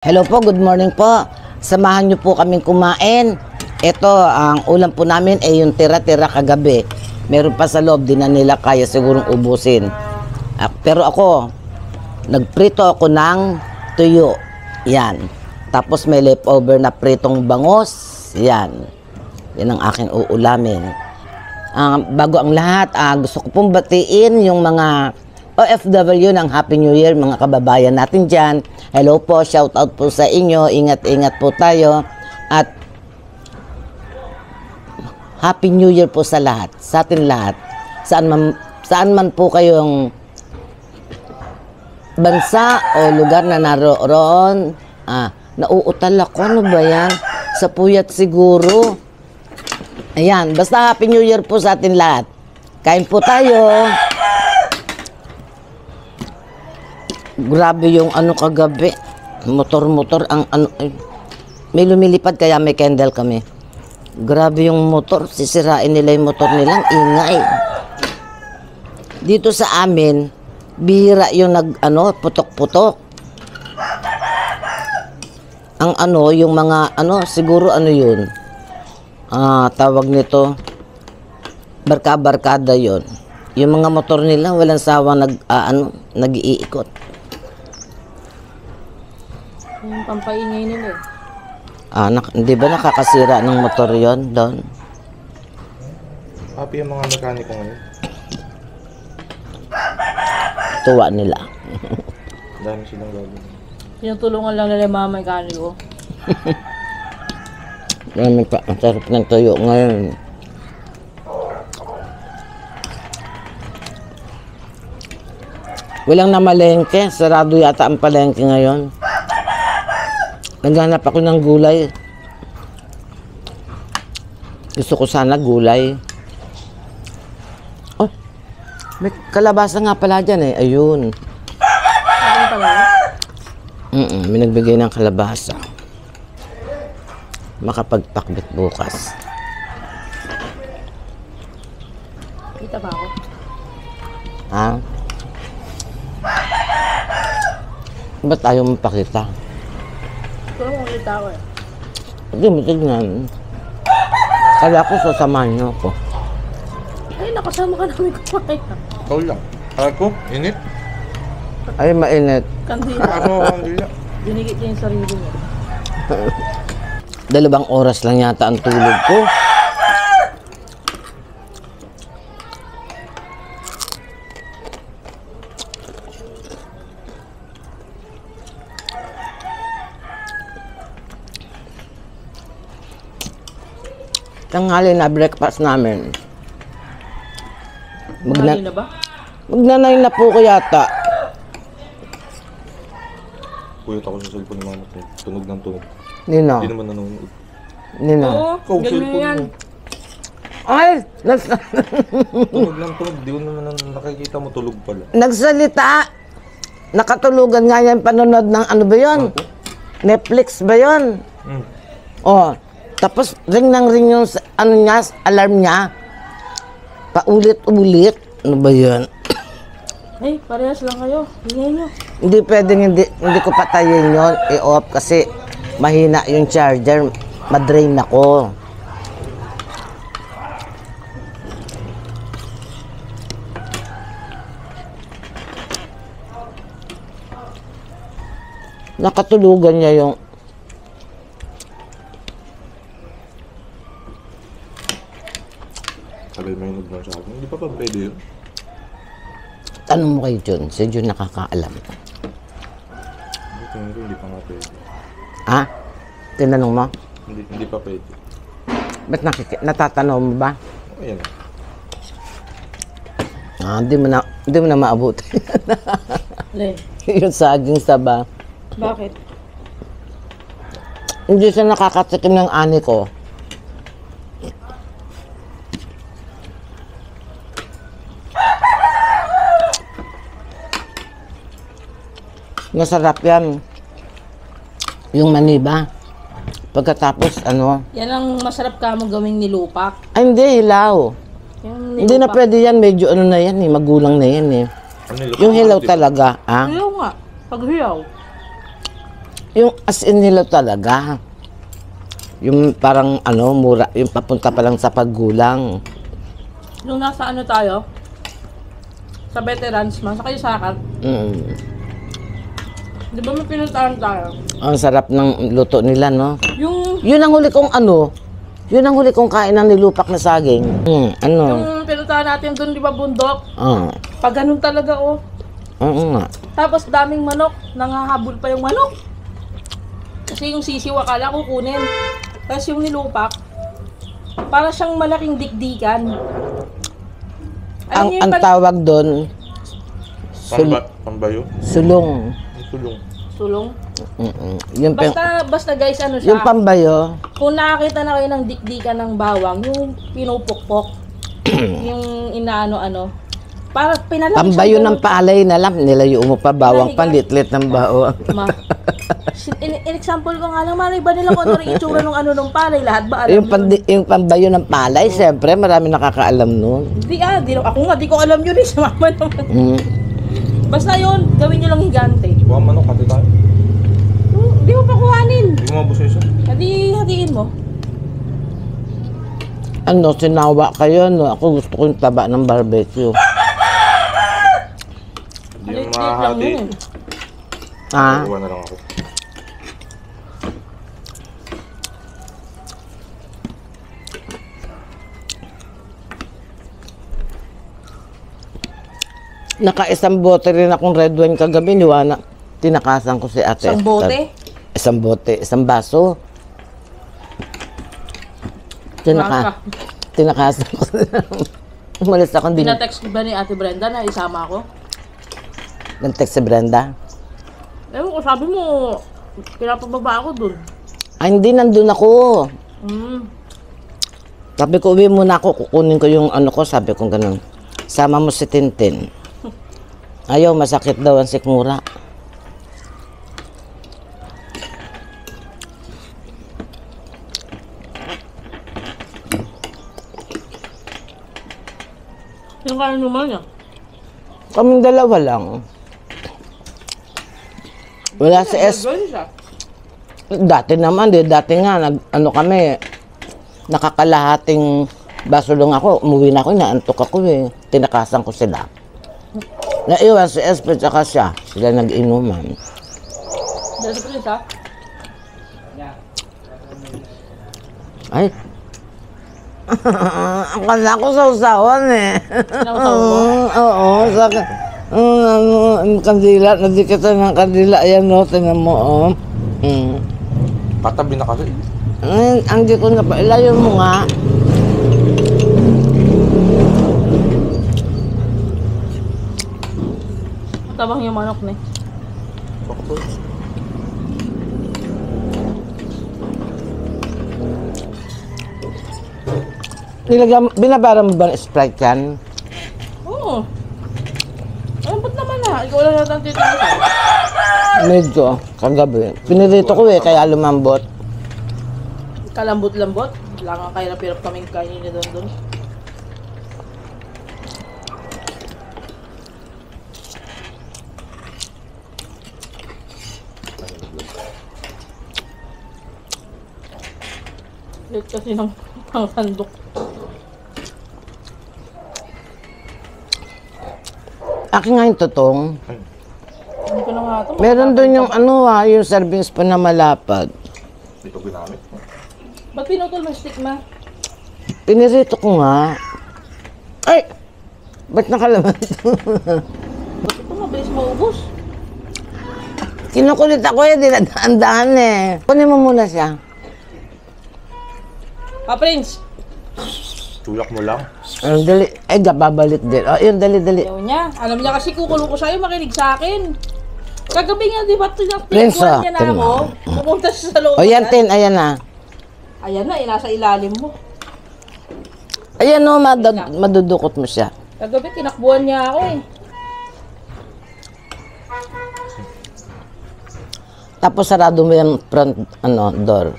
Hello po, good morning po. Samahan niyo po kaming kumain. Ito, ang ulam po namin ay yung tira-tira kagabi. Meron pa sa loob, di na nila kaya sigurong ubusin. Pero ako, nagprito ako ng tuyo. Yan. Tapos may leftover na pritong bangos. Yan. Yan ang aking uulamin. Bago ang lahat, gusto ko pong batiin yung mga OFW ng Happy New Year, mga kababayan natin dyan. Hello po, shout out po sa inyo. Ingat-ingat po tayo. At Happy New Year po sa lahat, sa atin lahat. Saan man po kayong bansa o lugar na naroon. Nauutal ako, ano ba yan? Sa puyat siguro. Ayan, basta Happy New Year po sa atin lahat. Kain po tayo. Grabe yung ano kagabi. Motor-motor ang ano. May lumilipad kaya may candle kami. Grabe yung motor. Sisirain nila yung motor nilang ingay. Dito sa amin, bihira yung putok-putok. Ang yung mga siguro yun. Tawag nito, barka-barkada yun. Yung mga motor nila, walang sawang nag-iikot. Yung pampaingay nila Di ba nakakasira ng motor yon doon? Happy yung mga mekaniko ngayon. Tuwa nila. Dami silang gagawin. Tinutulungan lang nila yung mga mekaniko. Ang sarap ng tuyo ngayon. Walang namalengke. Sarado yata ang palengke ngayon. Naghanap ako ng gulay. Gusto ko sana gulay. Oh, may kalabasa nga pala dyan eh. Ayun. Ano pala? May nagbigay ng kalabasa. Makapagpakbit bukas. Kita ba ako? Ha? Ba't ayaw mo pakita? Tulong mo ulit ako eh. Hindi mo tignan. Kala ko sasamahan niyo ako. Ay, nakasama ka namin kumain. Ikaw lang. Ako? Init? Ay, mainit. Kandila. Kandila. Dinigit niya yung sarili niya. 2 oras lang yata ang tulog ko. Tanghali na breakfast namin. Kumain na ba? Magnanay na po ko yata. Puyot ako sa cellphone ni mama ko. Tunog ng tunog. Nino. Hindi naman nanonood. Nino. Oo, Ikaw, ganyan cellphone yan. mo. Ay! Tunog ng tunog. Di ko naman nakikita mo tulog pala. Nagsalita. Nakatulugan nga yan panonood ng ano ba yun? Netflix ba yun? Oh. Tapos ring ng ring yung alarm niya. Paulit-ulit. Ano ba yun? Ay, parehas lang kayo. Hingay nyo. Hindi pwedeng hindi ko patayin yun. I-off kasi mahina yung charger. Madrain ako. Nakatulugan niya yung Sabi may nag sa akin. Hindi pa pwede yun. tanong mo kay Jun. Si Jun nakakaalam. Hindi pa nga pwede. Ha? Tinanong mo? Hindi pa pwede. Ba't natatanong mo ba? Ayan. Hindi mo na maabot. Le, Yung saging saba. bakit? Hindi siya nakakatikim ng ani ko. Masarap yan. Yung maniba. Pagkatapos, Yan ang masarap ka mo gawing nilupak. Ay, hindi, hilaw. Yung Hindi na pwede yan. Medyo na yan eh. Magulang na yan eh. Ano Yung hilaw talaga, ha? Hilaw nga. Pag hilaw. Yung as in nila talaga. Yung parang ano, mura, yung papunta pa lang sa paggulang. Yung nasa ano tayo, sa veterans man, sa kayo sakat, Mm. di ba may pinuntahan tayo? Ang sarap ng luto nila, no? Yung, Yun ang huli kong ano, yun ang huli kong kain ng nilupak na saging. Ano? yung pinuntahan natin doon, di ba bundok? Ah, Pag ganun talaga, oh. oo nga. Tapos daming manok, nangahabol pa yung manok. Kasi yung sisiw akala ko kunin. Tapos yung nilupak, para siyang malaking dikdikan. Alam niyo yung Ang tawag doon, Pambayo? sulong. Tulong. sulong? Yung, Basta guys, ano siya, yung pambayo, kung nakakita na kayo ng dikdikan ng bawang, yung pinupukpok, yung inaano-ano, para pinalaki pambayo siya ng palay na lang, nilayo mo pa bawang panlitlit ng bawang. Ma. In example ko nga lang, malay ba nila kung ano rin itsura ng ano ng palay? Lahat ba alam yun? Yung pambayo ng palay, siyempre, marami nakakaalam nun. Ako nga, di ko alam yun eh, sa mama naman. Mm. Basta yun, gawin nyo lang higante. Buha manok, hati tayo. Hindi mo pa kuhanin. Hindi mo mabos isa. Hatiin mo. Ano, sinawa kayo, no? Ako gusto ko yung taba ng barbecue. Hindi mo Liit-liit lang mahati. yun eh. Ha? Buha na lang ako. Naka-isang bote rin akong red wine kagabi, niwana. Tinakasan ko si ate. Isang bote? Isang bote, isang baso. Tinakasan ko. Umalis ako din. Pinatext ba ni Ate Brenda na isama ako? Nag-text si Brenda. Ewan ko, sabi mo, pinapababa ako dun. Ay, hindi, nandun ako. Hmm. Sabi ko, uwi muna ako, kukunin ko yung ano ko, sabi ko ganun. Sama mo si Tintin. Ayaw, masakit daw ang sikmura. Yung kaya naman niya. Kaming dalawa lang. Wala si S. Gawin siya. Dati naman, dati nga, ano kami, nakakalahating baso lang ako, umuwi na ako, naantok ako eh. Tinakasan ko sila. Naiwan si Espe tsaka siya. Sila nag-inuman. Dahil sa Prince, ha? Ay. Akala ko sa usawan eh. Sinausawan mo? Oo, sa kandila, nadikita ng kandila. Ayan no, tingnan mo, oh. Katabi na kasi. Ang di ko na pa, ilayo mo nga. Tabang yung manok na eh. Baka po. Binabaran mo ba ng Sprite yan? Oo. Lambot naman ha. Ikaw lang natin titinusan. Medyo, kagabi. Pinirito ko eh, kaya lumambot. Kalambot-lambot. Wala nga kahirap-hirap kaming kainin na doon. Lit kasi ng sandok. Akin nga yung tutong. Hindi ko na nga ito. Meron doon yung ano yung serving spoon na malapad. Dito ginamit. Ba't pinutol mo yung stick ma? Pinirito ko nga. Ay! Ba't nakalaman to? Ba't ito mabilis maubos? Kinukulit ako eh, dinadaan eh. Kunin mo muna siya. Prince! Tulak mo lang. Dali. Ay, babalit din. Oh, yun, dali. Ayaw niya. Alam niya kasi kukulo ko sa'yo, makinig sa akin. Kagabi nga, di ba? Prince, Tinagpuan niya na tingnan ako. Pupunta siya sa loob. O yan, Tin, ayan na. Ayan na, nasa ilalim mo. Ayan o, madudukot mo siya. Kagabi, tinakbuhan niya ako eh. Tapos sarado mo yung front, door.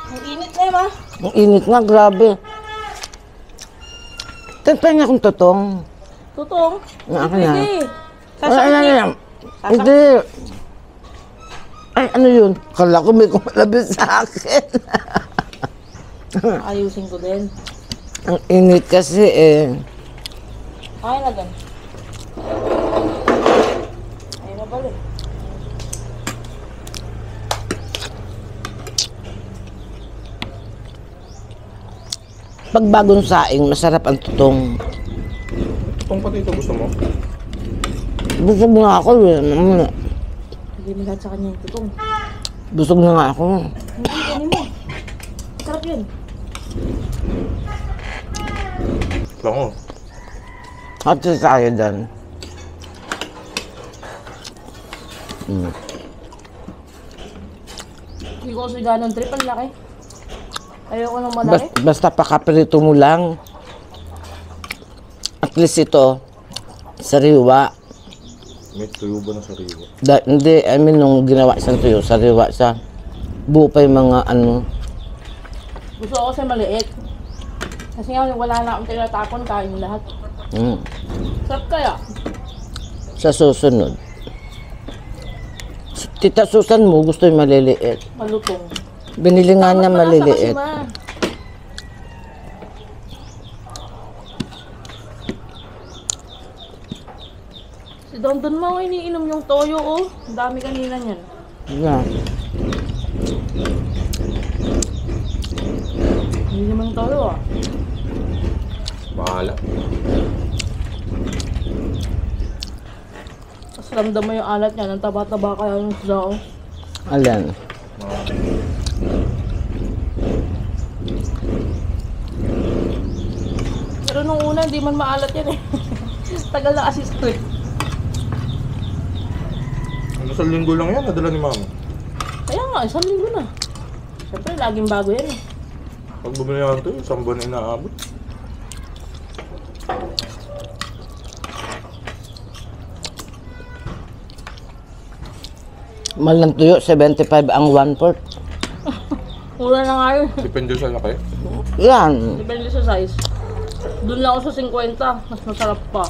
Ang init na ma. Ang init nga, grabe. Tagpahin akong totong. Tutong? Na ako na. Hindi. Ay, hindi. Ay, ano yun? Kala ko may kumalabis sa akin. Ayusin ko din. Ang init kasi eh. Ay na din. Ay na pala. Pag bagong saing, masarap ang tutong. Itong pati ito gusto mo? Busog na ako eh. Hindi mo lahat sa kanya yung tutong. Busog na nga ako. Hindi, kanin mo. Sarap yun. Lango. Hati tayo dyan. Hindi ko kasi ganang trip. Ang laki. Ayoko nang malaki. Basta pakaprito mo lang. At least ito, sariwa. May tuyo ba na sariwa? Hindi, I mean, nung ginawa siyang tuyo, sariwa siya. Buo pa yung mga ano. Gusto ko kasi maliit. Kasi nga wala na akong tinatapon. Kain mo lahat. Mm. Sarap kaya. Sa susunod. Tita Susan mo, gusto yung maliliit. Malutong. Binili nga niya Mas malasa maliliit. kasi, ma. Si Don Don mo, iniinom yung toyo, oh. Ang dami kanina niyan. Yeah. Hindi naman yung toyo, ah. Bahala. Tapos ramdam mo yung alat niya. Ang taba-taba kaya yung isda, oh. Alan. Pero nung una, hindi man maalat yan, eh. Tagal na assist ko, eh. Ano sa linggo lang yan? Nadala ni mama. Kaya nga, 1 linggo na. Siyempre, laging bago yan, eh. Pag bumili naman ito, 1 buwan na inaabot. Malang tuyo, 75 ang 1/4. Mura na nga yun. Depende sa laki. Yan. Depende sa size. Doon lang ako sa 50. Mas masarap pa.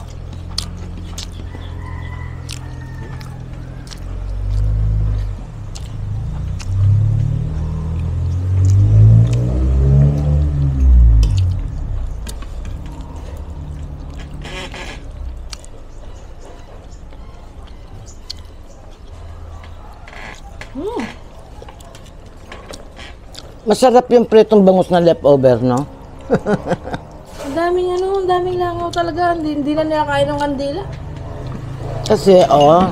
Masarap yung pritong bangus na leftover, no? Ang daming ano, ang daming langaw talaga. Hindi na nila kain ng kandila. Kasi, oh.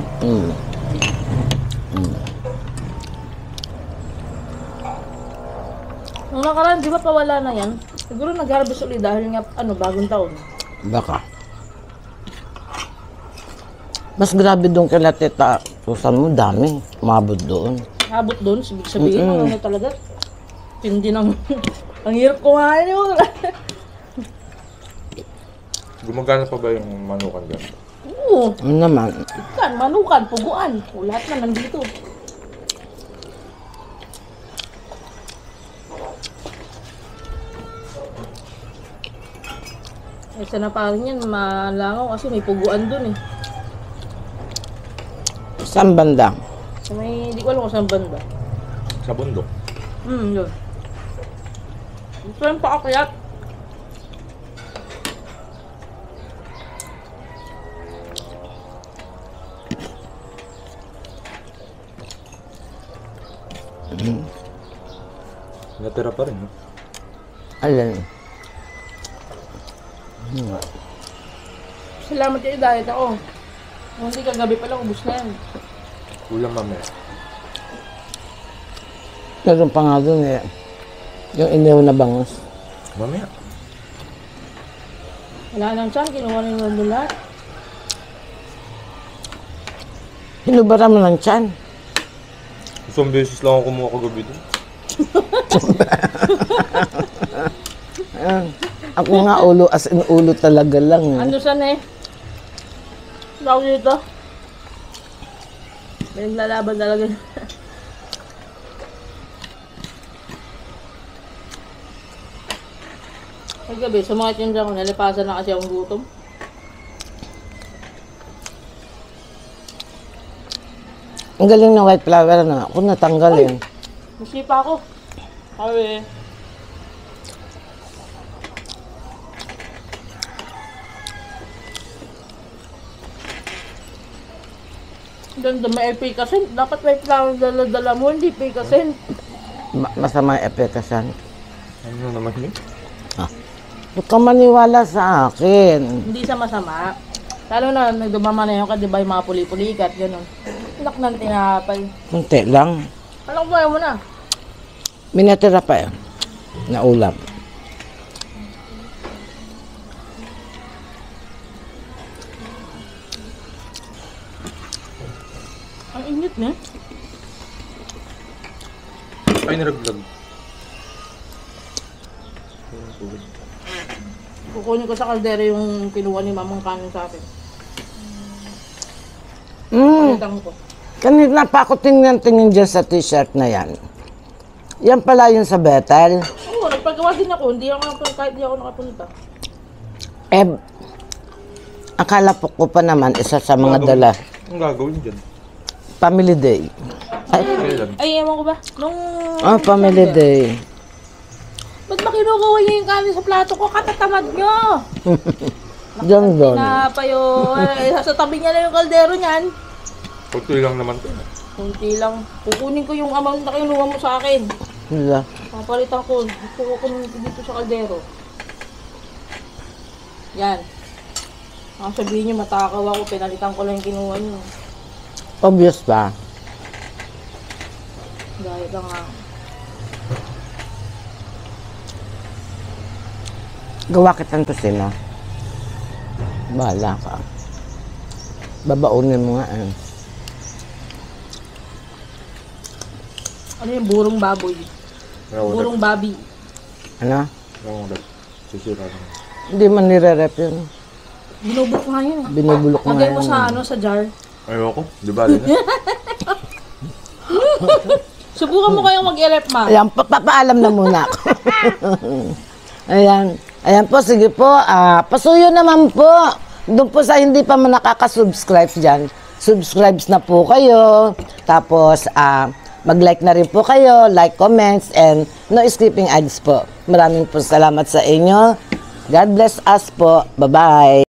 Nung nakaraan, di ba pawala na yan? Siguro nag-harvest ulit dahil nga, bagong taon. Baka. Mas grabe doon kay Tita Susan mo, dami. Umabot doon. Abot doon, sabihin mo ano talaga. Hindi ng... ang hirap kumain yun. Gumagana pa ba yung manukan dyan? Oo. Ano naman? Ikan, manukan, puguan. O, lahat na nandito. Isa na pa rin yan, malangaw kasi may puguan dun eh. Saan banda? So, may, di ko alam kung saan banda. Sa bundok. Yun. Gusto yung paakyat. Natira pa rin, no? Alin? Salamat kayo diet ako. Kung hindi kagabi pa lang, ubus na yan. Ulam mamaya. Meron pa nga doon eh. Yung inihaw na bangus. Mamaya. Wala nang tiyan, kinuha na yung nandun lahat. Hinubara mo ng tiyan. Isang beses lang ako kumuha kagabi doon. Ako nga ulo, as in ulo talaga lang. Eh. Ano saan eh? Tawag dito. May naglalaban talaga. Ay gabi, sumakit yung dyan ko. Nalipasan na kasi akong gutom. Ang galing ng white flour na ako natanggalin. Masipa ako. Ay, ganda may efficacy. Dapat may flour dala-dala mo, hindi efficacy. Masama yung epekasan. Ano naman yun? Huwag ka maniwala sa akin. Hindi sa masama. Lalo na nagdumama na yun ka, di ba yung mga puli-pulikat, gano'n. Anak ng tinapay. Kunti lang. Alam ko mo na. Minatira pa yan. Na ulam. Ang init na. Ay, nalaglag. Kukunin ko sa kaldero yung kinuha ni mamang kanin sa akin. Palitan ko. Kanina pa ako tingnan dyan sa t-shirt na yan. Yan pala yung sa Bethel. Oo, nagpagawa din ako. Hindi ako kahit di ako nakapunta. Eh, akala ko pa naman isa sa mga dala. Ang gagawin dyan? Family Day. Kailan? Ay, ewan ko ba? Nung... Family Day. Ba't ba kinukuha niyo yung kanin sa plato ko? Katatamad nyo! Diyan doon. Tinapay o... Sa tabi niya na yung kaldero niyan. Kunti lang naman to. Kunti lang. Kukunin ko yung amount na kinuha mo sa akin. Wala. Papalitan ko. Kukunin ko dito sa kaldero. Yan. Ang sabihin niyo, matakaw ako. Pinalitan ko lang yung kinuha niyo. Obvious ba? Dahil ka nga. Gawa kitang tusina. Bahala ka. Babaunin mo nga eh. Ano yung burong baboy? Burong babi. Ano? Ang ulit. Sisira naman. Hindi man nire-rep yun. Binubulok nga yun. Binubulok nga Lagay mo yun. sa ano, sa jar. Ayoko. Di ba na? Subukan mo kayong mag-erep, ma. Ayan, papaalam na muna ako. Ayan. Ayan po, sige po. Pasuyo naman po. Doon po sa hindi pa man nakaka-subscribe dyan, subscribes na po kayo. Tapos, mag-like na rin po kayo, like, comments, and no skipping ads po. Maraming po salamat sa inyo. God bless us po. Bye-bye.